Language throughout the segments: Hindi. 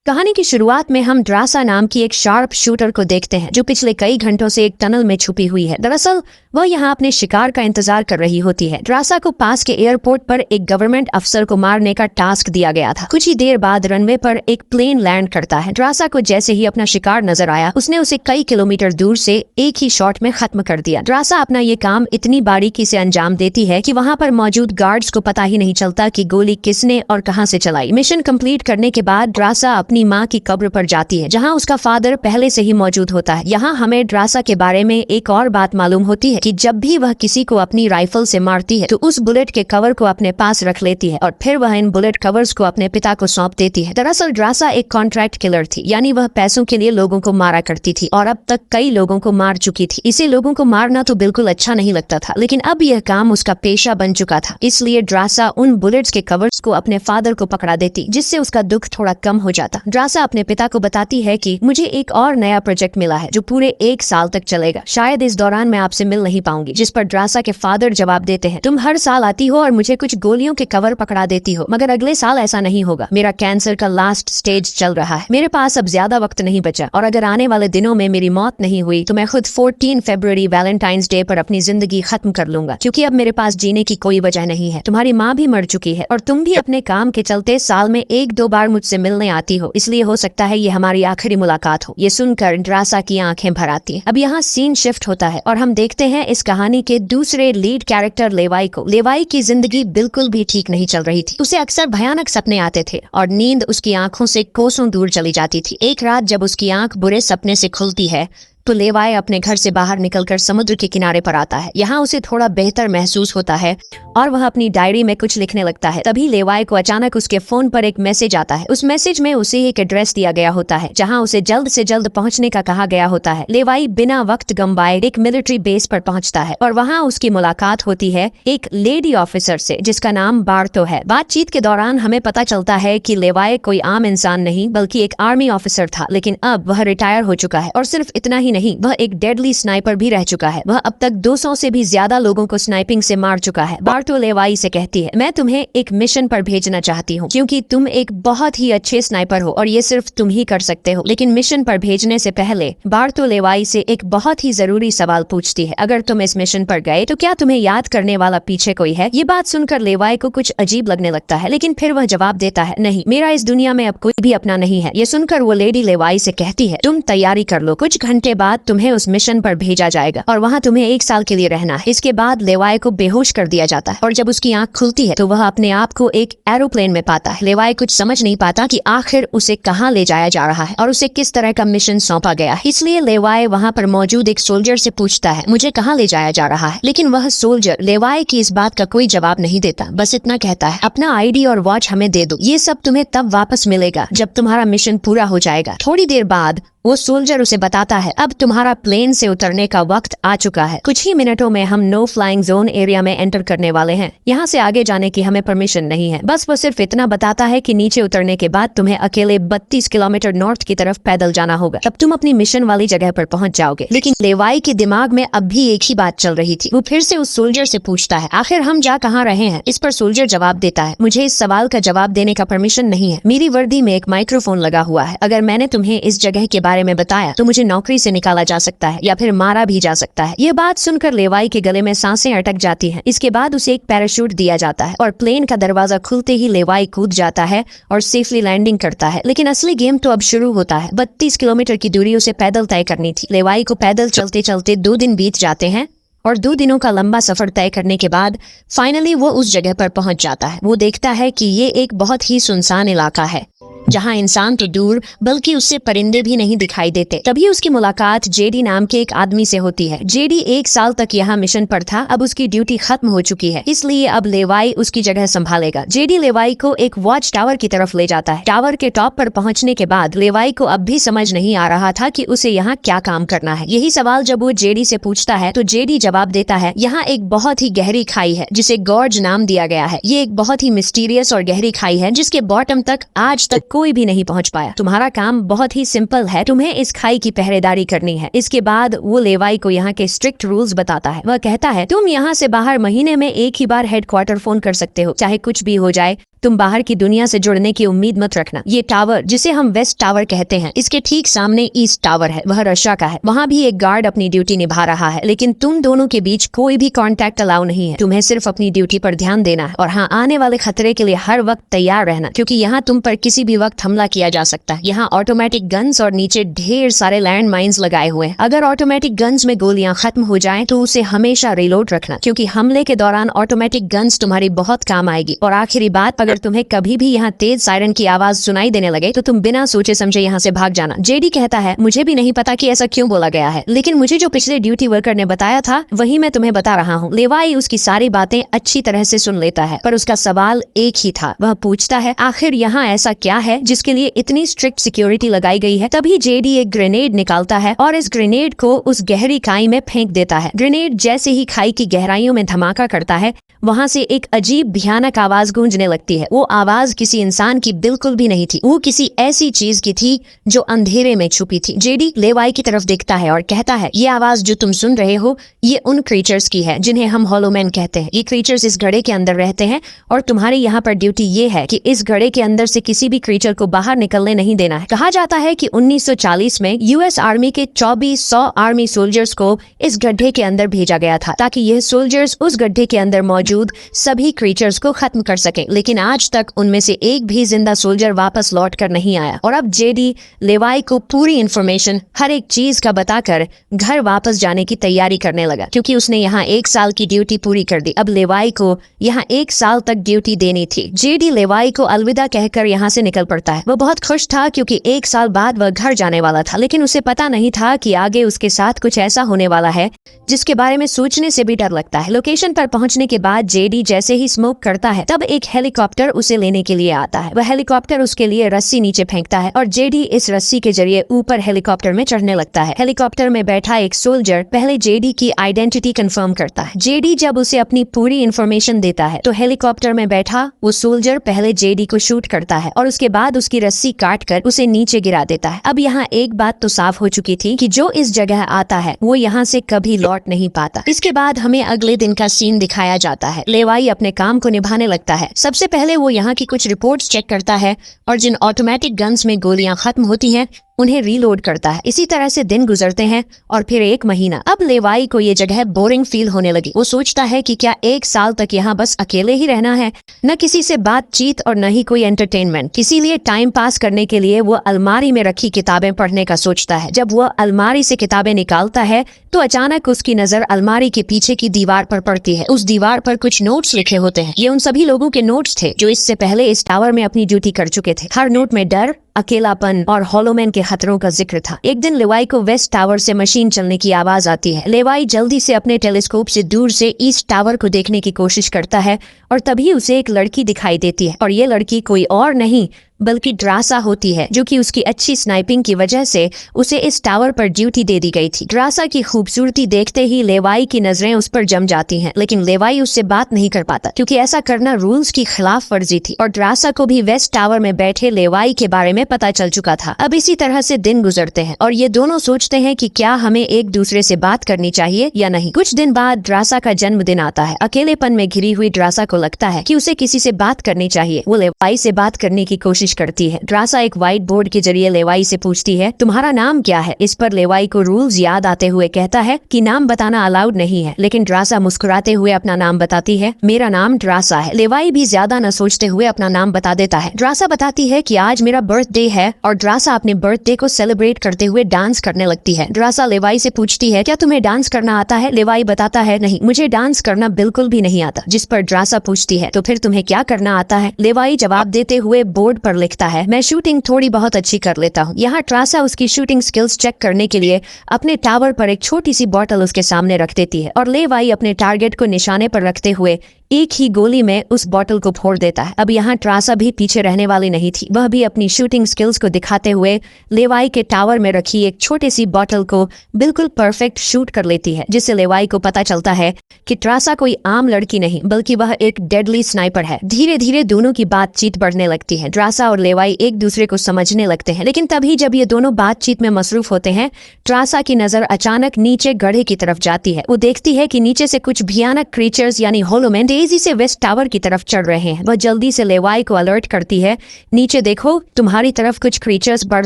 कहानी की शुरुआत में हम ड्रासा नाम की एक शार्प शूटर को देखते हैं जो पिछले कई घंटों से एक टनल में छुपी हुई है। दरअसल वह यहाँ अपने शिकार का इंतजार कर रही होती है। ड्रासा को पास के एयरपोर्ट पर एक गवर्नमेंट अफसर को मारने का टास्क दिया गया था। कुछ ही देर बाद रनवे पर एक प्लेन लैंड करता है। ड्रासा को जैसे ही अपना शिकार नजर आया उसने उसे कई किलोमीटर दूर से एक ही शॉट में खत्म कर दिया। ड्रासा अपना ये काम इतनी बारीकी से अंजाम देती है कि वहाँ पर मौजूद गार्ड्स को पता ही नहीं चलता कि गोली किसने और कहाँ से चलाई। मिशन कंप्लीट करने के बाद ड्रासा अपनी माँ की कब्र पर जाती है जहाँ उसका फादर पहले से ही मौजूद होता है। यहाँ हमें ड्रासा के बारे में एक और बात मालूम होती है कि जब भी वह किसी को अपनी राइफल से मारती है तो उस बुलेट के कवर को अपने पास रख लेती है और फिर वह इन बुलेट कवर्स को अपने पिता को सौंप देती है। दरअसल ड्रासा एक कॉन्ट्रैक्ट किलर थी, यानी वह पैसों के लिए लोगों को मारा करती थी और अब तक कई लोगों को मार चुकी थी। इसे लोगों को मारना तो बिल्कुल अच्छा नहीं लगता था, लेकिन अब यह काम उसका पेशा बन चुका था। इसलिए ड्रासा उन बुलेट्स के कवर्स को अपने फादर को पकड़ा देती, जिससे उसका दुख थोड़ा कम हो जाता। ड्रासा अपने पिता को बताती है कि मुझे एक और नया प्रोजेक्ट मिला है जो पूरे 1 साल तक चलेगा। शायद इस दौरान मैं आपसे मिल नहीं पाऊंगी। जिस पर ड्रासा के फादर जवाब देते हैं, तुम हर साल आती हो और मुझे कुछ गोलियों के कवर पकड़ा देती हो, मगर अगले साल ऐसा नहीं होगा। मेरा कैंसर का लास्ट स्टेज चल रहा है, मेरे पास अब ज्यादा वक्त नहीं बचा और अगर आने वाले दिनों में मेरी मौत नहीं हुई तो मैं खुद 14 फरवरी वैलेंटाइंस डे पर अपनी जिंदगी खत्म कर लूंगा, क्योंकि अब मेरे पास जीने की कोई वजह नहीं है। तुम्हारी माँ भी मर चुकी है और तुम भी अपने काम के चलते साल में 1-2 बार मुझसे मिलने आती हो, इसलिए हो सकता है ये हमारी आखिरी मुलाकात हो। ये सुनकर ड्रासा की आंखें भर आती हैं। अब यहाँ सीन शिफ्ट होता है और हम देखते हैं इस कहानी के दूसरे लीड कैरेक्टर लेवाई को। लेवाई की जिंदगी बिल्कुल भी ठीक नहीं चल रही थी। उसे अक्सर भयानक सपने आते थे और नींद उसकी आंखों से कोसों दूर चली जाती थी। एक रात जब उसकी आंख बुरे सपने से खुलती है तो लेवाई अपने घर से बाहर निकलकर समुद्र के किनारे पर आता है। यहाँ उसे थोड़ा बेहतर महसूस होता है और वह अपनी डायरी में कुछ लिखने लगता है। तभी लेवाई को अचानक उसके फोन पर एक मैसेज आता है। उस मैसेज में उसे एक एड्रेस दिया गया होता है जहाँ उसे जल्द से जल्द पहुँचने का कहा गया होता है। लेवाई बिना वक्त गंवाए एक मिलिट्री बेस पर पहुँचता है और वहाँ उसकी मुलाकात होती है एक लेडी ऑफिसर से जिसका नाम बार्तो है। बातचीत के दौरान हमें पता चलता है कि लेवाई कोई आम इंसान नहीं बल्कि एक आर्मी ऑफिसर था, लेकिन अब वह रिटायर हो चुका है और सिर्फ इतना ही नहीं, वह एक डेडली स्नाइपर भी रह चुका है। वह अब तक 200 से भी ज्यादा लोगों को स्नाइपिंग से मार चुका है। बार्तो लेवाई से कहती है, मैं तुम्हें एक मिशन पर भेजना चाहती हूँ क्योंकि तुम एक बहुत ही अच्छे स्नाइपर हो और ये सिर्फ तुम ही कर सकते हो। लेकिन मिशन पर भेजने से पहले बार्तो लेवाई से एक बहुत ही जरूरी सवाल पूछती है, अगर तुम इस मिशन पर गए तो क्या तुम्हें याद करने वाला पीछे कोई है? ये बात सुनकर लेवाई को कुछ अजीब लगने लगता है, लेकिन फिर वह जवाब देता है, नहीं, मेरा इस दुनिया में अब कोई भी अपना नहीं है। ये सुनकर वो लेडी लेवाई से कहती है, तुम तैयारी कर लो, कुछ घंटे बाद तुम्हें उस मिशन पर भेजा जाएगा और वहाँ तुम्हें 1 साल के लिए रहना है। इसके बाद लेवाई को बेहोश कर दिया जाता है और जब उसकी आंख खुलती है तो वह अपने आप को एक एरोप्लेन में पाता है। लेवाई कुछ समझ नहीं पाता कि आखिर उसे कहाँ ले जाया जा रहा है और उसे किस तरह का मिशन सौंपा गया है। इसलिए लेवाई वहाँ पर मौजूद एक सोल्जर से पूछता है, मुझे कहाँ ले जाया जा रहा है? लेकिन वह सोल्जर लेवाई की इस बात का कोई जवाब नहीं देता, बस इतना कहता है, अपना आईडी और वॉच हमें दे दो, ये सब तुम्हें तब वापस मिलेगा जब तुम्हारा मिशन पूरा हो जाएगा। थोड़ी देर बाद वो सोल्जर उसे बताता है, अब तुम्हारा प्लेन से उतरने का वक्त आ चुका है। कुछ ही मिनटों में हम नो फ्लाइंग जोन एरिया में एंटर करने वाले हैं। यहाँ से आगे जाने की हमें परमिशन नहीं है। बस वो सिर्फ इतना बताता है कि नीचे उतरने के बाद तुम्हें अकेले 32 किलोमीटर नॉर्थ की तरफ पैदल जाना होगा, तब तुम अपनी मिशन वाली जगह पर पहुंच जाओगे। लेकिन लेवाई के दिमाग में अब भी एक ही बात चल रही थी। वो फिर से उस सोल्जर से पूछता है, आखिर हम जा कहाँ रहे हैं? इस पर सोल्जर जवाब देता है, मुझे इस सवाल का जवाब देने का परमिशन नहीं है। मेरी वर्दी में एक माइक्रोफोन लगा हुआ है। अगर मैंने तुम्हें इस जगह के बारे में बताया तो मुझे नौकरी से निकाला जा सकता है या फिर मारा भी जा सकता है। ये बात सुनकर लेवाई के गले में सांसें अटक जाती हैं। इसके बाद उसे एक पैराशूट दिया जाता है और प्लेन का दरवाजा खुलते ही लेवाई कूद जाता है और सेफली लैंडिंग करता है। लेकिन असली गेम तो अब शुरू होता है। 32 किलोमीटर की दूरी उसे पैदल तय करनी थी। लेवाई को पैदल चलते चलते 2 दिन बीत जाते हैं और 2 दिनों का लंबा सफर तय करने के बाद फाइनली वो उस जगह पर पहुंच जाता है। वो देखता है कि ये एक बहुत ही सुनसान इलाका है जहाँ इंसान तो दूर बल्कि उससे परिंदे भी नहीं दिखाई देते। तभी उसकी मुलाकात जेडी नाम के एक आदमी से होती है। जेडी 1 साल तक यहाँ मिशन पर था, अब उसकी ड्यूटी खत्म हो चुकी है, इसलिए अब लेवाई उसकी जगह संभालेगा। जेडी लेवाई को एक वॉच टावर की तरफ ले जाता है। टावर के टॉप पर पहुँचने के बाद लेवाई को अब भी समझ नहीं आ रहा था कि उसे यहाँ क्या काम करना है। यही सवाल जब वो जेडी से पूछता है तो जेडी जवाब देता है, यहाँ एक बहुत ही गहरी खाई है जिसे गॉर्ज नाम दिया गया है। ये एक बहुत ही मिस्टीरियस और गहरी खाई है जिसके बॉटम तक आज तक कोई भी नहीं पहुंच पाया। तुम्हारा काम बहुत ही सिंपल है, तुम्हें इस खाई की पहरेदारी करनी है। इसके बाद वो लेवाई को यहाँ के स्ट्रिक्ट रूल्स बताता है। वह कहता है, तुम यहाँ से बाहर महीने में 1 ही बार हेडक्वार्टर फोन कर सकते हो, चाहे कुछ भी हो जाए। तुम बाहर की दुनिया से जुड़ने की उम्मीद मत रखना। ये टावर, जिसे हम वेस्ट टावर कहते हैं, इसके ठीक सामने ईस्ट टावर है, वह रशिया का है। वहाँ भी एक गार्ड अपनी ड्यूटी निभा रहा है, लेकिन तुम दोनों के बीच कोई भी कांटेक्ट अलाउ नहीं है। तुम्हें सिर्फ अपनी ड्यूटी पर ध्यान देना है और हाँ, आने वाले खतरे के लिए हर वक्त तैयार रहना, क्योंकि यहाँ तुम पर किसी भी वक्त हमला किया जा सकता है। यहाँ ऑटोमेटिक गन्स और नीचे ढेर सारे लैंड माइन्स लगाए हुए हैं। अगर ऑटोमेटिक गन्स में गोलियां खत्म हो जाएं तो उसे हमेशा रिलोड रखना, क्योंकि हमले के दौरान ऑटोमेटिक गन्स तुम्हारी बहुत काम आएगी। और आखिरी बात, अगर तुम्हें कभी भी यहाँ तेज सायरन की आवाज सुनाई देने लगे तो तुम बिना सोचे समझे यहाँ से भाग जाना। जेडी कहता है, मुझे भी नहीं पता कि ऐसा क्यों बोला गया है, लेकिन मुझे जो पिछले ड्यूटी वर्कर ने बताया था वही मैं तुम्हें बता रहा हूँ। लेवाई उसकी सारी बातें अच्छी तरह से सुन लेता है, पर उसका सवाल एक ही था। वह पूछता है, आखिर यहाँ ऐसा क्या है जिसके लिए इतनी स्ट्रिक्ट सिक्योरिटी लगाई गई है? तभी जेडी एक ग्रेनेड निकालता है और इस ग्रेनेड को उस गहरी खाई में फेंक देता है। ग्रेनेड जैसे ही खाई की गहराइयों में धमाका करता है, वहाँ से एक अजीब भयानक आवाज गूंजने लगती है। वो आवाज किसी इंसान की बिल्कुल भी नहीं थी, वो किसी ऐसी चीज की थी जो अंधेरे में छुपी थी। जेडी लेवाई की तरफ देखता है और कहता है, ये आवाज जो तुम सुन रहे हो, ये उन क्रीचर्स की है जिन्हें हम हॉलोमैन कहते हैं। ये क्रीचर्स इस घड़े के अंदर रहते हैं और तुम्हारी यहाँ पर ड्यूटी ये है कि इस घड़े के अंदर से किसी भी क्रीचर को बाहर निकलने नहीं देना है। कहा जाता है कि 1940 में यूएस आर्मी के 2400 आर्मी सोल्जर्स को इस गड्ढे के अंदर भेजा गया था, ताकि यह सोल्जर्स उस गड्ढे के अंदर मौजूद सभी क्रीचर्स को खत्म कर सके। लेकिन आज तक उनमें से एक भी जिंदा सोल्जर वापस लौट कर नहीं आया। और अब जेडी लेवाई को पूरी इंफॉर्मेशन, हर एक चीज का बताकर घर वापस जाने की तैयारी करने लगा, क्योंकि उसने यहाँ 1 साल की ड्यूटी पूरी कर दी। अब लेवाई को यहाँ 1 साल तक ड्यूटी देनी थी। जेडी लेवाई को अलविदा कहकर यहाँ से निकल पड़ता है। वह बहुत खुश था क्योंकि 1 साल बाद वह घर जाने वाला था, लेकिन उसे पता नहीं था कि आगे उसके साथ कुछ ऐसा होने वाला है जिसके बारे में सोचने से भी डर लगता है। लोकेशन पर पहुंचने के बाद जेडी जैसे ही स्मोक करता है, तब एक हेलीकॉप्टर उसे लेने के लिए आता है। वह हेलीकॉप्टर उसके लिए रस्सी नीचे फेंकता है और जेडी इस रस्सी के जरिए ऊपर हेलीकॉप्टर में चढ़ने लगता है। हेलीकॉप्टर में बैठा एक सोल्जर पहले जेडी की आइडेंटिटी कंफर्म करता है। जेडी जब उसे अपनी पूरी इंफॉर्मेशन देता है तो हेलीकॉप्टर में बैठा वो सोल्जर पहले जेडी को शूट करता है और उसके बाद उसकी रस्सी काट कर उसे नीचे गिरा देता है। अब यहाँ एक बात तो साफ हो चुकी थी कि जो इस जगह आता है वो यहाँ से कभी लौट नहीं पाता। इसके बाद हमें अगले दिन का सीन दिखाया जाता है। लेवाई अपने काम को निभाने लगता है। सबसे पहले वो यहाँ की कुछ रिपोर्ट्स चेक करता है और जिन ऑटोमेटिक गन्स में गोलियां खत्म होती हैं उन्हें रीलोड करता है। इसी तरह से दिन गुजरते हैं और फिर 1 महीना। अब लेवाई को ये जगह बोरिंग फील होने लगी। वो सोचता है कि क्या 1 साल तक यहाँ बस अकेले ही रहना है, न किसी से बातचीत और न ही कोई एंटरटेनमेंट। इसीलिए टाइम पास करने के लिए वो अलमारी में रखी किताबें पढ़ने का सोचता है। जब वह अलमारी से किताबें निकालता है तो अचानक उसकी नजर अलमारी के पीछे की दीवार पर पड़ती है। उस दीवार पर कुछ नोट्स लिखे होते हैं। ये उन सभी लोगों के नोट्स थे जो इससे पहले इस टावर में अपनी ड्यूटी कर चुके थे। हर नोट में डर, अकेलापन और हॉलोमैन के खतरों का जिक्र था। एक दिन लेवाई को वेस्ट टावर से मशीन चलने की आवाज आती है। लेवाई जल्दी से अपने टेलीस्कोप से दूर से ईस्ट टावर को देखने की कोशिश करता है और तभी उसे एक लड़की दिखाई देती है और ये लड़की कोई और नहीं बल्कि ड्रासा होती है, जो कि उसकी अच्छी स्नाइपिंग की वजह से उसे इस टावर पर ड्यूटी दे दी गई थी। ड्रासा की खूबसूरती देखते ही लेवाई की नजरें उस पर जम जाती हैं, लेकिन लेवाई उससे बात नहीं कर पाता क्योंकि ऐसा करना रूल्स की खिलाफ वर्जी थी और ड्रासा को भी वेस्ट टावर में बैठे लेवाई के बारे में पता चल चुका था। अब इसी तरह से दिन गुजरते हैं और ये दोनों सोचते हैं कि क्या हमें एक दूसरे से बात करनी चाहिए या नहीं। कुछ दिन बाद ड्रासा का जन्मदिन आता है। अकेलेपन में घिरी हुई ड्रासा को लगता है कि उसे किसी से बात करनी चाहिए। वो लेवाई से बात करने की कोशिश करती है। ड्रासा एक व्हाइट बोर्ड के जरिए लेवाई से पूछती है, तुम्हारा नाम क्या है? इस पर लेवाई को रूल्स याद आते हुए कहता है कि नाम बताना अलाउड नहीं है, लेकिन ड्रासा मुस्कुराते हुए अपना नाम बताती है, मेरा नाम ड्रासा है। लेवाई भी ज्यादा न सोचते हुए अपना नाम बता देता है। ड्रासा बताती है कि आज मेरा बर्थडे है और ड्रासा अपने बर्थडे को सेलिब्रेट करते हुए डांस करने लगती है। ड्रासा लेवाई से पूछती है, क्या तुम्हें डांस करना आता है? लेवाई बताता है, नहीं, मुझे डांस करना बिल्कुल भी नहीं आता। जिस पर ड्रासा पूछती है, तो फिर तुम्हें क्या करना आता है? लेवाई जवाब देते हुए बोर्ड पर लिखता है, मैं शूटिंग थोड़ी बहुत अच्छी कर लेता हूँ। यहाँ ड्रासा उसकी शूटिंग स्किल्स चेक करने के लिए अपने टावर पर एक छोटी सी बॉटल उसके सामने रख देती है और लेवाई अपने टारगेट को निशाने पर रखते हुए एक ही गोली में उस बॉटल को फोड़ देता है। अब यहाँ ड्रासा भी पीछे रहने वाली नहीं थी। वह भी अपनी शूटिंग स्किल्स को दिखाते हुए लेवाई के टावर में रखी एक छोटी सी बॉटल को बिल्कुल परफेक्ट शूट कर लेती है, जिससे लेवाई को पता चलता है कि ड्रासा कोई आम लड़की नहीं बल्कि वह एक डेडली स्नाइपर है। धीरे धीरे दोनों की बातचीत बढ़ने लगती है। ड्रासा और लेवाई एक दूसरे को समझने लगते हैं, लेकिन तभी जब ये दोनों बातचीत में मसरूफ होते हैं, ड्रासा की नजर अचानक नीचे गड्ढे की तरफ जाती है। वो देखती है कि नीचे से कुछ भयानक क्रीचर्स यानी होलोमैन तेजी से वेस्ट टावर की तरफ चढ़ रहे हैं। वह जल्दी से लेवाई को अलर्ट करती है, नीचे देखो, तुम्हारी तरफ कुछ क्रीचर्स बढ़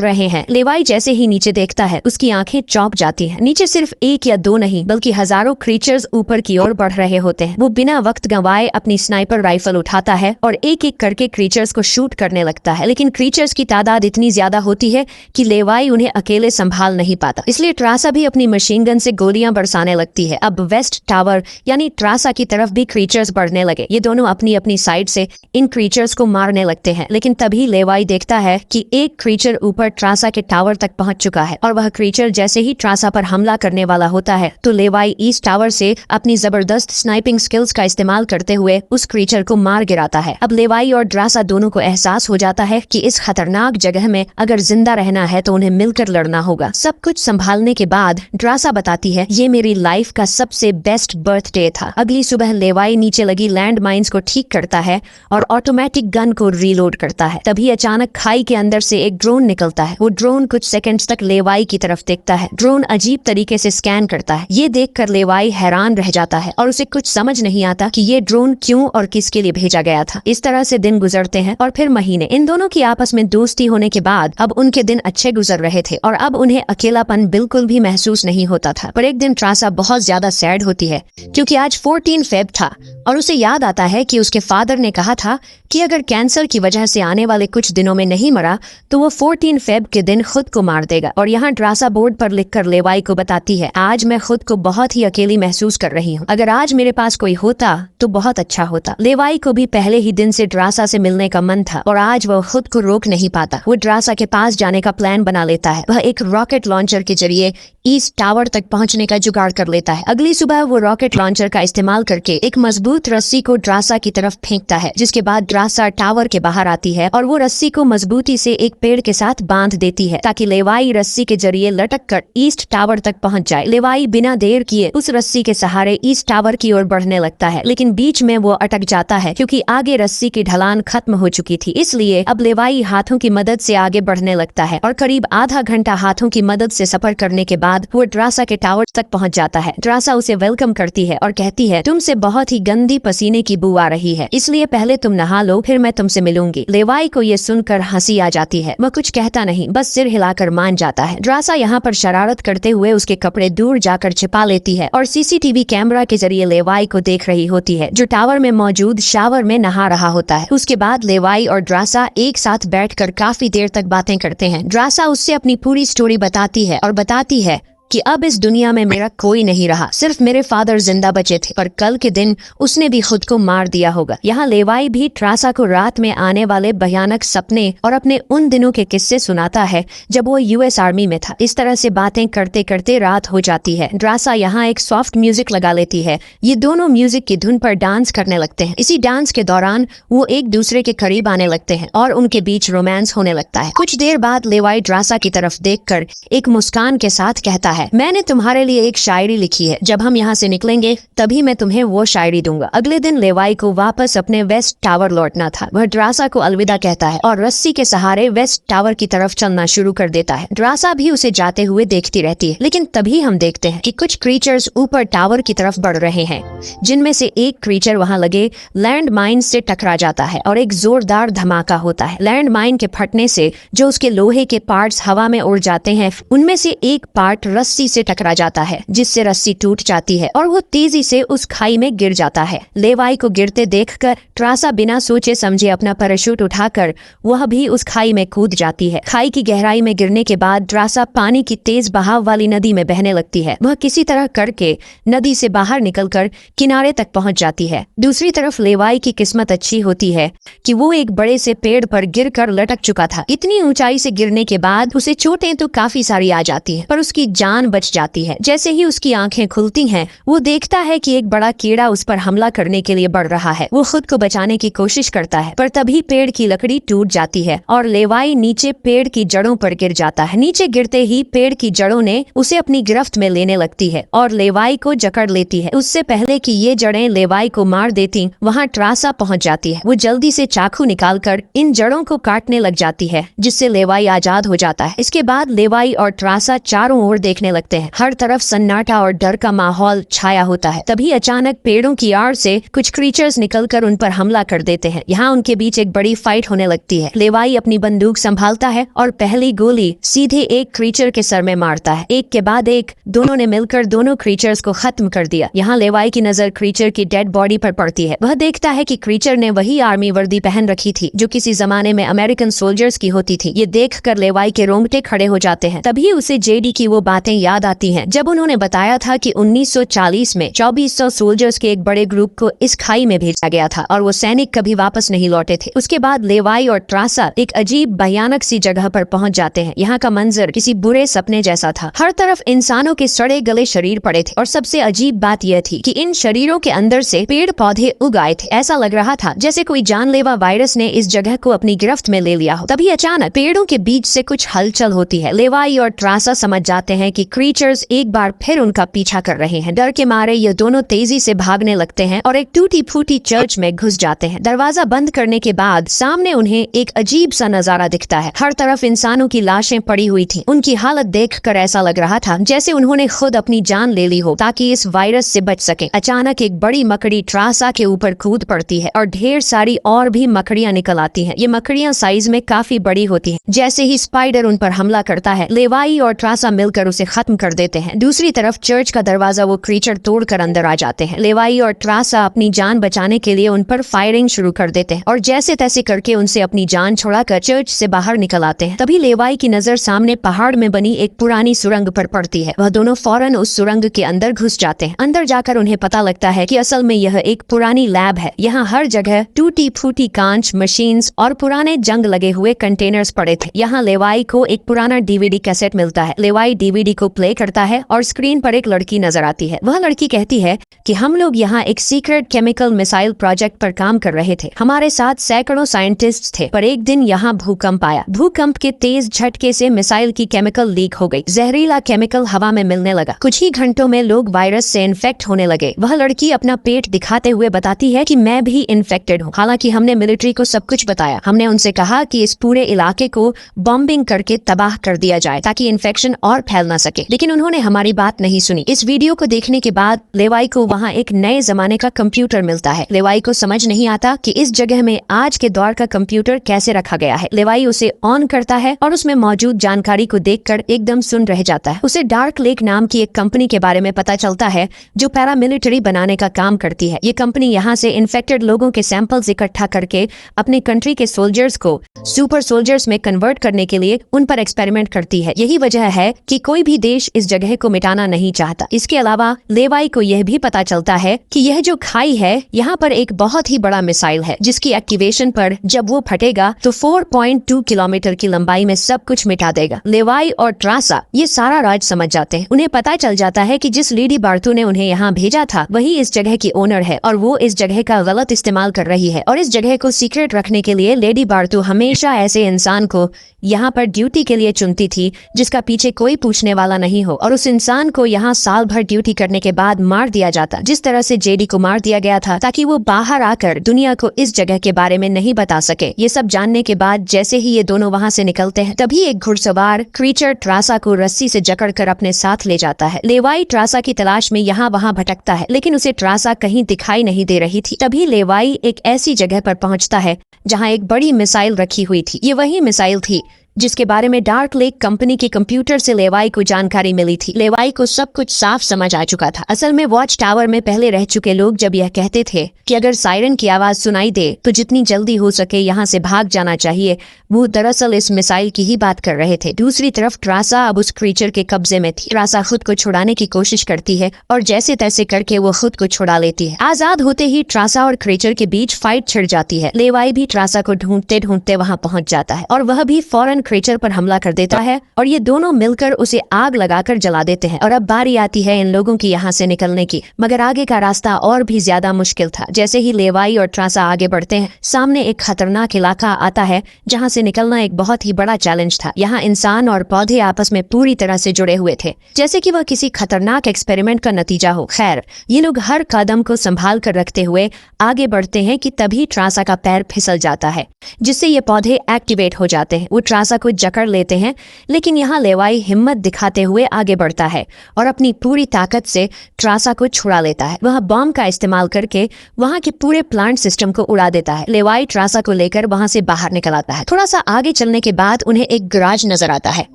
रहे हैं। लेवाई जैसे ही नीचे देखता है उसकी आंखें चौंक जाती हैं। नीचे सिर्फ एक या दो नहीं बल्कि हजारों क्रीचर्स ऊपर की ओर बढ़ रहे होते हैं। वो बिना वक्त गंवाए अपनी स्नाइपर राइफल उठाता है और एक एक करके क्रीचर्स को शूट करने लगता है, लेकिन क्रीचर्स की तादाद इतनी ज्यादा होती है कि लेवाई उन्हें अकेले संभाल नहीं पाता। इसलिए ट्रासा भी अपनी मशीन गन से गोलियां बरसाने लगती है। अब वेस्ट टावर यानी ट्रासा की तरफ भी क्रीचर्स बढ़ने लगे। ये दोनों अपनी अपनी साइड से इन क्रीचर्स को मारने लगते हैं, लेकिन तभी लेवाई देखता है कि एक क्रीचर ऊपर ट्रासा के टावर तक पहुंच चुका है और वह क्रीचर जैसे ही ट्रासा पर हमला करने वाला होता है तो लेवाई इस टावर से अपनी जबरदस्त स्नाइपिंग स्किल्स का इस्तेमाल करते हुए उस क्रीचर को मार गिराता है। अब लेवाई और ड्रासा दोनों को एहसास हो जाता है कि इस खतरनाक जगह में अगर जिंदा रहना है तो उन्हें मिलकर लड़ना होगा। सब कुछ संभालने के बाद ड्रासा बताती है, ये मेरी लाइफ का सबसे बेस्ट बर्थडे था। अगली सुबह लेवाई नीचे लगी लैंड माइंस को ठीक करता है और ऑटोमेटिक गन को रीलोड करता है। तभी अचानक खाई के अंदर से एक ड्रोन निकलता है। वो ड्रोन कुछ सेकंड्स तक लेवाई की तरफ देखता है। ड्रोन अजीब तरीके से स्कैन करता है। ये देखकर लेवाई हैरान रह जाता है और उसे कुछ समझ नहीं आता कि ये ड्रोन क्यों और किसके लिए भेजा गया था। इस तरह से दिन गुजरते हैं और फिर महीने। इन दोनों की आपस में दोस्ती होने के बाद अब उनके दिन अच्छे गुजर रहे थे और अब उन्हें अकेलापन बिल्कुल भी महसूस नहीं होता था। पर एक दिन ट्रासा बहुत ज्यादा सैड होती है क्योंकि आज 14 फेब था और उसे याद आता है कि उसके फादर ने कहा था कि अगर कैंसर की वजह से आने वाले कुछ दिनों में नहीं मरा तो वो 14 फेब के दिन खुद को मार देगा। और यहाँ ड्रासा बोर्ड पर लिखकर लेवाई को बताती है, आज मैं खुद को बहुत ही अकेली महसूस कर रही हूँ। अगर आज मेरे पास कोई होता तो बहुत अच्छा होता। लेवाई को भी पहले ही दिन से ड्रासा से मिलने का मन था और आज वह खुद को रोक नहीं पाता। वो ड्रासा के पास जाने का प्लान बना लेता है। वह एक रॉकेट लॉन्चर के जरिए ईस्ट टावर तक पहुंचने का जुगाड़ कर लेता है। अगली सुबह वो रॉकेट लॉन्चर का इस्तेमाल करके एक मजबूत रस्सी को ड्रासा की तरफ फेंकता है, जिसके बाद ड्रासा टावर के बाहर आती है और वो रस्सी को मजबूती से एक पेड़ के साथ बांध देती है ताकि लेवाई रस्सी के जरिए लटक कर ईस्ट टावर तक पहुंच जाए। लेवाई बिना देर किए उस रस्सी के सहारे ईस्ट टावर की ओर बढ़ने लगता है, लेकिन बीच में वो अटक जाता है क्योंकि आगे रस्सी की ढलान खत्म हो चुकी थी। इसलिए अब लेवाई हाथों की मदद से आगे बढ़ने लगता है और करीब आधा घंटा हाथों की मदद से सफर करने के बाद वो ड्रासा के टावर तक पहुंच जाता है। ड्रासा उसे वेलकम करती है और कहती है, तुमसे बहुत ही गंदी पसीने की बू आ रही है, इसलिए पहले तुम नहा लो, फिर मैं तुमसे मिलूंगी। लेवाई को ये सुनकर हंसी आ जाती है। वह कुछ कहता नहीं, बस सिर हिलाकर मान जाता है। ड्रासा यहाँ पर शरारत करते हुए उसके कपड़े दूर जाकर छिपा लेती है और सीसीटीवी कैमरा के जरिए लेवाई को देख रही होती है, जो टावर में मौजूद शावर में नहा रहा होता है। उसके बाद लेवाई और ड्रासा एक साथ बैठकर काफी देर तक बातें करते हैं। ड्रासा उससे अपनी पूरी स्टोरी बताती है और बताती है कि अब इस दुनिया में मेरा कोई नहीं रहा, सिर्फ मेरे फादर जिंदा बचे थे, पर कल के दिन उसने भी खुद को मार दिया होगा। यहाँ लेवाई भी ट्रासा को रात में आने वाले भयानक सपने और अपने उन दिनों के किस्से सुनाता है जब वो यूएस आर्मी में था। इस तरह से बातें करते करते रात हो जाती है। ड्रासा यहाँ एक सॉफ्ट म्यूजिक लगा लेती है। ये दोनों म्यूजिक की धुन पर डांस करने लगते हैं। इसी डांस के दौरान वो एक दूसरे के करीब आने लगते हैं और उनके बीच रोमांस होने लगता है। कुछ देर बाद लेवाई ड्रासा की तरफ देखकर एक मुस्कान के साथ कहता है, मैंने तुम्हारे लिए एक शायरी लिखी है, जब हम यहाँ से निकलेंगे तभी मैं तुम्हें वो शायरी दूंगा। अगले दिन लेवाई को वापस अपने वेस्ट टावर लौटना था। वह ड्रासा को अलविदा कहता है और रस्सी के सहारे वेस्ट टावर की तरफ चलना शुरू कर देता है। ड्रासा भी उसे जाते हुए देखती रहती है, लेकिन तभी हम देखते हैं कि कुछ क्रीचर्स ऊपर टावर की तरफ बढ़ रहे हैं, जिनमें से एक क्रीचर वहां लगे लैंड माइन से टकरा जाता है और एक जोरदार धमाका होता है। लैंड माइन के फटने से जो उसके लोहे के पार्ट्स हवा में उड़ जाते हैं, उनमें से एक पार्ट रस्सी से टकरा जाता है, जिससे रस्सी टूट जाती है और वो तेजी से उस खाई में गिर जाता है। लेवाई को गिरते देखकर ट्रासा बिना सोचे समझे अपना पैराशूट उठाकर वह भी उस खाई में कूद जाती है। खाई की गहराई में गिरने के बाद ट्रासा पानी की तेज बहाव वाली नदी में बहने लगती है। वह किसी तरह करके नदी से बाहर निकलकर किनारे तक पहुंच जाती है। दूसरी तरफ लेवाई की किस्मत अच्छी होती है कि वो एक बड़े से पेड़ पर गिरकर लटक चुका था। इतनी ऊंचाई से गिरने के बाद उसे चोटें तो काफी सारी आ जाती है, पर उसकी जान बच जाती है। जैसे ही उसकी आंखें खुलती हैं, वो देखता है कि एक बड़ा कीड़ा उस पर हमला करने के लिए बढ़ रहा है। वो खुद को बचाने की कोशिश करता है, पर तभी पेड़ की लकड़ी टूट जाती है और लेवाई नीचे पेड़ की जड़ों पर गिर जाता है। नीचे गिरते ही पेड़ की जड़ों ने उसे अपनी गिरफ्त में लेने लगती है और लेवाई को जकड़ लेती है। उससे पहले कि ये जड़ें लेवाई को मार देती, वहाँ ट्रासा पहुँच जाती है। वो जल्दी से चाकू निकालकर इन जड़ों को काटने लग जाती है, जिससे लेवाई आजाद हो जाता है। इसके बाद लेवाई और ट्रासा चारों ओर देखने दिखने लगते हैं। हर तरफ सन्नाटा और डर का माहौल छाया होता है। तभी अचानक पेड़ों की आड़ से कुछ क्रीचर्स निकलकर उन पर हमला कर देते हैं। यहाँ उनके बीच एक बड़ी फाइट होने लगती है। लेवाई अपनी बंदूक संभालता है और पहली गोली सीधे एक क्रीचर के सर में मारता है। एक के बाद एक दोनों ने मिलकर दोनों क्रीचर्स को खत्म कर दिया। यहाँ लेवाई की नजर क्रीचर की डेड बॉडी पर पड़ती है। वह देखता है कि क्रीचर ने वही आर्मी वर्दी पहन रखी थी जो किसी जमाने में अमेरिकन सोल्जर्स की होती थी। ये देखकर लेवाई के रोंगटे खड़े हो जाते हैं। तभी उसे जेडी की वो बातें याद आती हैं जब उन्होंने बताया था कि 1940 में 2400 सोल्जर्स के एक बड़े ग्रुप को इस खाई में भेजा गया था और वो सैनिक कभी वापस नहीं लौटे थे। उसके बाद लेवाई और ट्रासा एक अजीब भयानक सी जगह पर पहुंच जाते हैं। यहाँ का मंजर किसी बुरे सपने जैसा था। हर तरफ इंसानों के सड़े गले शरीर पड़े थे और सबसे अजीब बात यह थी कि इन शरीरों के अंदर से पेड़ पौधे उग आए थे। ऐसा लग रहा था जैसे कोई जानलेवा वायरस ने इस जगह को अपनी गिरफ्त में ले लिया हो। तभी अचानक पेड़ों के बीच से कुछ हलचल होती है। लेवाई और ट्रासा समझ जाते हैं कि क्रीचर्स एक बार फिर उनका पीछा कर रहे हैं। डर के मारे ये दोनों तेजी से भागने लगते हैं और एक टूटी फूटी चर्च में घुस जाते हैं। दरवाजा बंद करने के बाद सामने उन्हें एक अजीब सा नजारा दिखता है। हर तरफ इंसानों की लाशें पड़ी हुई थी। उनकी हालत देखकर ऐसा लग रहा था जैसे उन्होंने खुद अपनी जान ले ली हो ताकि इस वायरस से बच सके। अचानक एक बड़ी मकड़ी ट्रासा के ऊपर कूद पड़ती है और ढेर सारी और भी मकड़ियां निकल आती हैं। ये मकड़ियां साइज में काफी बड़ी होती हैं। जैसे ही स्पाइडर उन पर हमला करता है, लेवाई और ट्रासा मिलकर उसे खत्म कर देते हैं। दूसरी तरफ चर्च का दरवाजा वो क्रीचर तोड़कर अंदर आ जाते हैं। लेवाई और ट्रासा अपनी जान बचाने के लिए उन पर फायरिंग शुरू कर देते हैं और जैसे तैसे करके उनसे अपनी जान छुड़ाकर चर्च से बाहर निकल आते हैं। तभी लेवाई की नजर सामने पहाड़ में बनी एक पुरानी सुरंग पर पड़ती है। वह दोनों फौरन उस सुरंग के अंदर घुस जाते हैं। अंदर जाकर उन्हें पता लगता है कि असल में यह एक पुरानी लैब है। यहाँ हर जगह टूटी फूटी कांच, मशीन्स और पुराने जंग लगे हुए कंटेनर्स पड़े थे। यहाँ लेवाई को एक पुराना डीवीडी कैसेट मिलता है। लेवाई डीवीडी को प्ले करता है और स्क्रीन पर एक लड़की नजर आती है। वह लड़की कहती है कि हम लोग यहाँ एक सीक्रेट केमिकल मिसाइल प्रोजेक्ट पर काम कर रहे थे। हमारे साथ सैकड़ों साइंटिस्ट थे, पर एक दिन यहाँ भूकंप आया। भूकंप के तेज झटके से मिसाइल की केमिकल लीक हो गई। जहरीला केमिकल हवा में मिलने लगा। कुछ ही घंटों में लोग वायरस से इन्फेक्ट होने लगे। वह लड़की अपना पेट दिखाते हुए बताती है कि मैं भी इन्फेक्टेड हूँ। हालांकि हमने मिलिट्री को सब कुछ बताया। हमने उनसे कहा कि इस पूरे इलाके को बॉम्बिंग करके तबाह कर दिया जाए ताकि इन्फेक्शन और फैल ना सके, लेकिन उन्होंने हमारी बात नहीं सुनी। इस वीडियो को देखने के बाद लेवाई को वहाँ एक नए जमाने का कंप्यूटर मिलता है। लेवाई को समझ नहीं आता कि इस जगह में आज के दौर का कंप्यूटर कैसे रखा गया है। लेवाई उसे ऑन करता है और उसमें मौजूद जानकारी को देखकर एकदम सुन रह जाता है। उसे डार्क लेक नाम की एक कंपनी के बारे में पता चलता है जो पैरामिलिट्री बनाने का काम करती है। ये कंपनी यहाँ से इन्फेक्टेड लोगों के सैंपल्स इकट्ठा करके अपने कंट्री के सोल्जर्स को सुपर सोल्जर्स में कन्वर्ट करने के लिए उन पर एक्सपेरिमेंट करती है। यही वजह है कि कोई भी देश इस जगह को मिटाना नहीं चाहता। इसके अलावा लेवाई को यह भी पता चलता है कि यह जो खाई है यहाँ पर एक बहुत ही बड़ा मिसाइल है जिसकी एक्टिवेशन पर जब वो फटेगा तो 4.2 किलोमीटर की लंबाई में सब कुछ मिटा देगा। लेवाई और ट्रासा ये सारा राज समझ जाते हैं। उन्हें पता चल जाता है कि जिस लेडी बार्टू ने उन्हें यहाँ भेजा था वही इस जगह की ओनर है और वो इस जगह का गलत इस्तेमाल कर रही है। और इस जगह को सीक्रेट रखने के लिए लेडी बार्टू हमेशा ऐसे इंसान को यहाँ पर ड्यूटी के लिए चुनती थी जिसका पीछे कोई पूछने वाला नहीं हो, और उस इंसान को यहाँ साल भर ड्यूटी करने के बाद मार दिया जाता, जिस तरह से जेडी को मार दिया गया था ताकि वो बाहर आकर दुनिया को इस जगह के बारे में नहीं बता सके। ये सब जानने के बाद जैसे ही ये दोनों वहाँ से निकलते हैं तभी एक घुड़सवार क्रीचर ट्रासा को रस्सी से जकड़कर अपने साथ ले जाता है। लेवाई ट्रासा की तलाश में यहाँ वहाँ भटकता है लेकिन उसे ट्रासा कहीं दिखाई नहीं दे रही थी। तभी लेवाई एक ऐसी जगह पर पहुँचता है जहाँ एक बड़ी मिसाइल रखी हुई थी। ये वही मिसाइल थी जिसके बारे में डार्क लेक कंपनी के कंप्यूटर से लेवाई को जानकारी मिली थी। लेवाई को सब कुछ साफ समझ आ चुका था। असल में वॉच टावर में पहले रह चुके लोग जब यह कहते थे कि अगर सायरन की आवाज सुनाई दे तो जितनी जल्दी हो सके यहाँ से भाग जाना चाहिए, वो दरअसल इस मिसाइल की ही बात कर रहे थे। दूसरी तरफ ट्रासा अब उस क्रीचर के कब्जे में थी। ट्रासा खुद को छुड़ाने की कोशिश करती है और जैसे तैसे करके वो खुद को छुड़ा लेती है। आजाद होते ही ट्रासा और क्रीचर के बीच फाइट छिड़ जाती है। लेवाई भी ट्रासा को ढूंढते ढूंढते वहाँ पहुंच जाता है और वह भी फौरन क्रीचर पर हमला कर देता है और ये दोनों मिलकर उसे आग लगाकर जला देते हैं। और अब बारी आती है इन लोगों की यहाँ से निकलने की, मगर आगे का रास्ता और भी ज्यादा मुश्किल था। जैसे ही लेवाई और ट्रासा आगे बढ़ते हैं सामने एक खतरनाक इलाका आता है जहाँ से निकलना एक बहुत ही बड़ा चैलेंज था। यहाँ इंसान और पौधे आपस में पूरी तरह से जुड़े हुए थे जैसे कि वह किसी खतरनाक एक्सपेरिमेंट का नतीजा हो। खैर, ये लोग हर कदम को संभाल कर रखते हुए आगे बढ़ते हैं कि तभी ट्रासा का पैर फिसल जाता है जिससे ये पौधे एक्टिवेट हो जाते हैं। वो ट्रासा ट्रासा को जकड़ लेते हैं, लेकिन यहाँ लेवाई हिम्मत दिखाते हुए आगे बढ़ता है और अपनी पूरी ताकत से ट्रासा को छुड़ा लेता है। वह बॉम्ब का इस्तेमाल करके वहाँ के पूरे प्लांट सिस्टम को उड़ा देता है। लेवाई ट्रासा को लेकर वहाँ से बाहर निकल आता है। थोड़ा सा आगे चलने के बाद उन्हें एक गैराज नजर आता है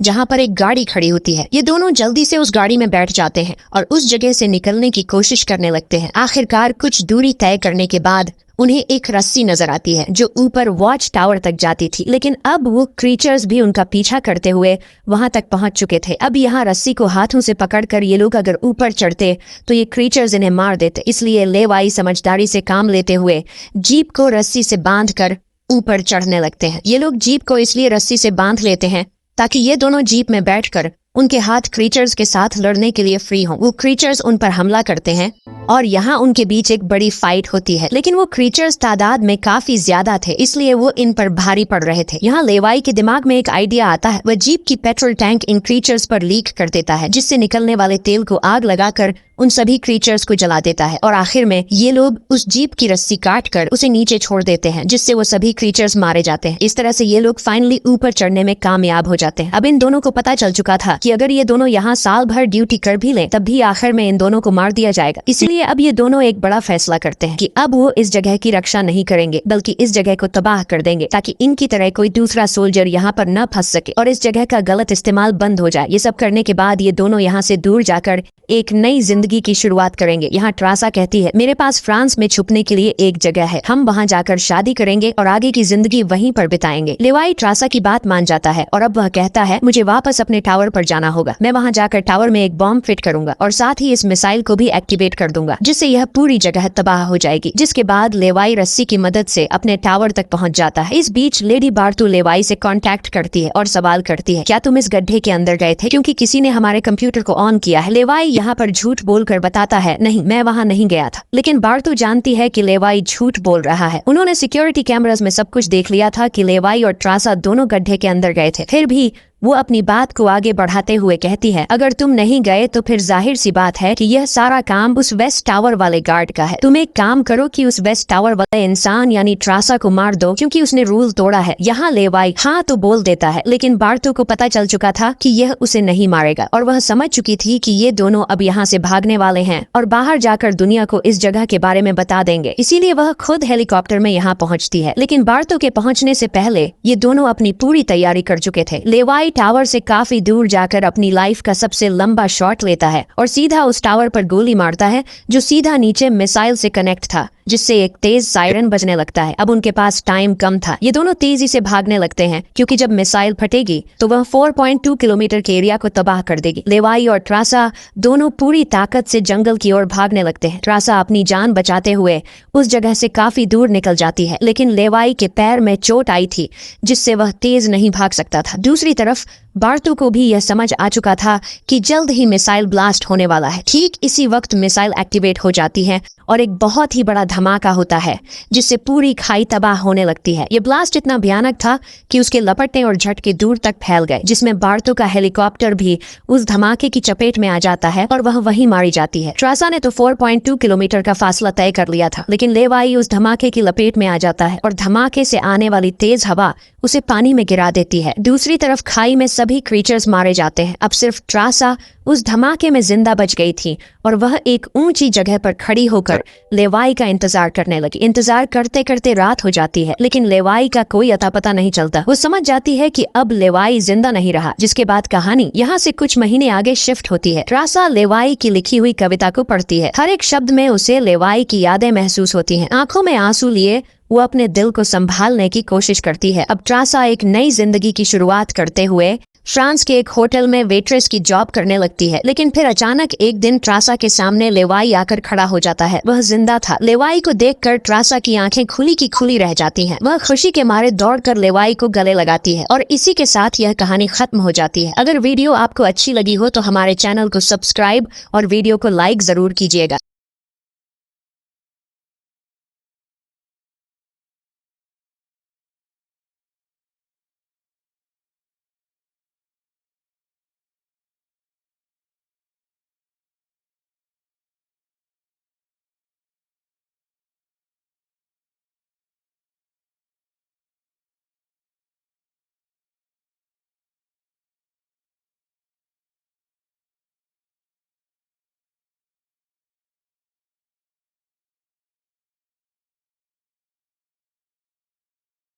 जहाँ पर एक गाड़ी खड़ी होती है। ये दोनों जल्दी से उस गाड़ी में बैठ जाते हैं और उस जगह से निकलने की कोशिश करने लगते हैं। आखिरकार कुछ दूरी तय करने के बाद उन्हें एक रस्सी नजर आती है जो ऊपर वॉच टावर तक जाती थी, लेकिन अब वो क्रीचर्स भी उनका पीछा करते हुए वहां तक पहुंच चुके थे। अब यहाँ रस्सी को हाथों से पकड़कर ये लोग अगर ऊपर चढ़ते तो ये क्रीचर्स इन्हें मार देते। इसलिए लेवाई समझदारी से काम लेते हुए जीप को रस्सी से बांधकर ऊपर चढ़ने लगते हैं। ये लोग जीप को इसलिए रस्सी से बांध लेते हैं ताकि ये दोनों जीप में बैठकर उनके हाथ क्रीचर्स के साथ लड़ने के लिए फ्री हों। वो क्रीचर्स उन पर हमला करते हैं और यहाँ उनके बीच एक बड़ी फाइट होती है, लेकिन वो क्रीचर्स तादाद में काफी ज्यादा थे, इसलिए वो इन पर भारी पड़ रहे थे। यहाँ लेवाई के दिमाग में एक आइडिया आता है। वह जीप की पेट्रोल टैंक इन क्रीचर्स पर लीक कर देता है, जिससे निकलने वाले तेल को आग लगाकर उन सभी क्रीचर्स को जला देता है और आखिर में ये लोग उस जीप की रस्सी काटकर उसे नीचे छोड़ देते हैं, जिससे वो सभी क्रीचर्स मारे जाते हैं। इस तरह से ये लोग फाइनली ऊपर चढ़ने में कामयाब हो जाते हैं। अब इन दोनों को पता चल चुका था कि अगर ये दोनों यहाँ साल भर ड्यूटी कर भी लें तब भी आखिर में इन दोनों को मार दिया जाएगा। इसलिए अब ये दोनों एक बड़ा फैसला करते हैं कि अब वो इस जगह की रक्षा नहीं करेंगे बल्कि इस जगह को तबाह कर देंगे, ताकि इनकी तरह कोई दूसरा सोल्जर यहाँ पर न फंस सके और इस जगह का गलत इस्तेमाल बंद हो जाए। ये सब करने के बाद ये दोनों यहाँ से दूर जाकर एक नई जिंदगी की शुरुआत करेंगे। यहाँ ट्रासा कहती है, मेरे पास फ्रांस में छुपने के लिए एक जगह है, हम वहाँ जाकर शादी करेंगे और आगे की जिंदगी वहीं पर बिताएंगे। लेवाई ट्रासा की बात मान जाता है और अब वह कहता है, मुझे वापस अपने टावर पर जाना होगा। मैं वहाँ जाकर टावर में एक बॉम्ब फिट करूंगा और साथ ही इस मिसाइल को भी एक्टिवेट कर दूंगा, जिससे यह पूरी जगह तबाह हो जाएगी। जिसके बाद लेवाई रस्सी की मदद से अपने टावर तक पहुँच जाता है। इस बीच लेडी बार्टू लेवाई से कॉन्टैक्ट करती है और सवाल करती है, क्या तुम इस गड्ढे के अंदर गए थे क्योंकि किसी ने हमारे कंप्यूटर को ऑन किया है। लेवाई यहाँ पर झूठ बोलकर बताता है, नहीं मैं वहाँ नहीं गया था। लेकिन बार्टू जानती है कि लेवाई झूठ बोल रहा है। उन्होंने सिक्योरिटी कैमरास में सब कुछ देख लिया था कि लेवाई और ट्रासा दोनों गड्ढे के अंदर गए थे। फिर भी वो अपनी बात को आगे बढ़ाते हुए कहती है, अगर तुम नहीं गए तो फिर जाहिर सी बात है कि यह सारा काम उस वेस्ट टावर वाले गार्ड का है। तुम एक काम करो कि उस वेस्ट टावर वाले इंसान यानी ट्रासा को मार दो क्योंकि उसने रूल तोड़ा है। यहाँ लेवाई हाँ तो बोल देता है, लेकिन बार्टू को पता चल चुका था कि यह उसे नहीं मारेगा और वह समझ चुकी थी कि ये दोनों अब यहाँ से भागने वाले हैं और बाहर जाकर दुनिया को इस जगह के बारे में बता देंगे। इसीलिए वह खुद हेलीकॉप्टर में यहाँ पहुँचती है। लेकिन बार्टू के पहुँचने से पहले ये दोनों अपनी पूरी तैयारी कर चुके थे। लेवाई टावर से काफी दूर जाकर अपनी लाइफ का सबसे लंबा शॉट लेता है और सीधा उस टावर पर गोली मारता है जो सीधा नीचे मिसाइल से कनेक्ट था, जिससे एक तेज सायरन बजने लगता है। अब उनके पास टाइम कम था। ये दोनों तेजी से भागने लगते हैं क्योंकि जब मिसाइल फटेगी तो वह 4.2 किलोमीटर के एरिया को तबाह कर देगी। लेवाई और ट्रासा दोनों पूरी ताकत से जंगल की ओर भागने लगते हैं। ट्रासा अपनी जान बचाते हुए उस जगह से काफी दूर निकल जाती है, लेकिन लेवाई के पैर में चोट आई थी जिससे वह तेज नहीं भाग सकता था। दूसरी तरफ बार्टू को भी यह समझ आ चुका था कि जल्द ही मिसाइल ब्लास्ट होने वाला है। ठीक इसी वक्त मिसाइल एक्टिवेट हो जाती है और एक बहुत ही बड़ा धमाका होता है जिससे पूरी खाई तबाह होने लगती है। ये ब्लास्ट इतना भयानक था कि उसके लपटने और झटके दूर तक फैल गए, जिसमें बार्टू का हेलीकॉप्टर भी उस धमाके की चपेट में आ जाता है और वह वहीं मारी जाती है। ट्रासा ने तो 4.2 किलोमीटर का फासला तय कर लिया था, लेकिन लेवाई उस धमाके की लपेट में आ जाता है और धमाके से आने वाली तेज हवा उसे पानी में गिरा देती है। दूसरी तरफ खाई में सभी क्रीचर्स मारे जाते हैं। अब सिर्फ ट्रासा उस धमाके में जिंदा बच गई थी और वह एक ऊंची जगह पर खड़ी होकर लेवाई का इंतजार करने लगी। इंतजार करते करते रात हो जाती है, लेकिन लेवाई का कोई अता पता नहीं चलता। वो समझ जाती है कि अब लेवाई जिंदा नहीं रहा, जिसके बाद कहानी यहाँ से कुछ महीने आगे शिफ्ट होती है। ट्रासा लेवाई की लिखी हुई कविता को पढ़ती है। हर एक शब्द में उसे लेवाई की यादें महसूस होती हैं। आंखों में आंसू लिए वो अपने दिल को संभालने की कोशिश करती है। अब ट्रासा एक नई जिंदगी की शुरुआत करते हुए फ्रांस के एक होटल में वेट्रेस की जॉब करने लगती है। लेकिन फिर अचानक एक दिन ट्रासा के सामने लेवाई आकर खड़ा हो जाता है। वह जिंदा था। लेवाई को देखकर ट्रासा की आंखें खुली की खुली रह जाती हैं। वह खुशी के मारे दौड़कर लेवाई को गले लगाती है और इसी के साथ यह कहानी खत्म हो जाती है। अगर वीडियो आपको अच्छी लगी हो तो हमारे चैनल को सब्सक्राइब और वीडियो को लाइक जरूर कीजिएगा।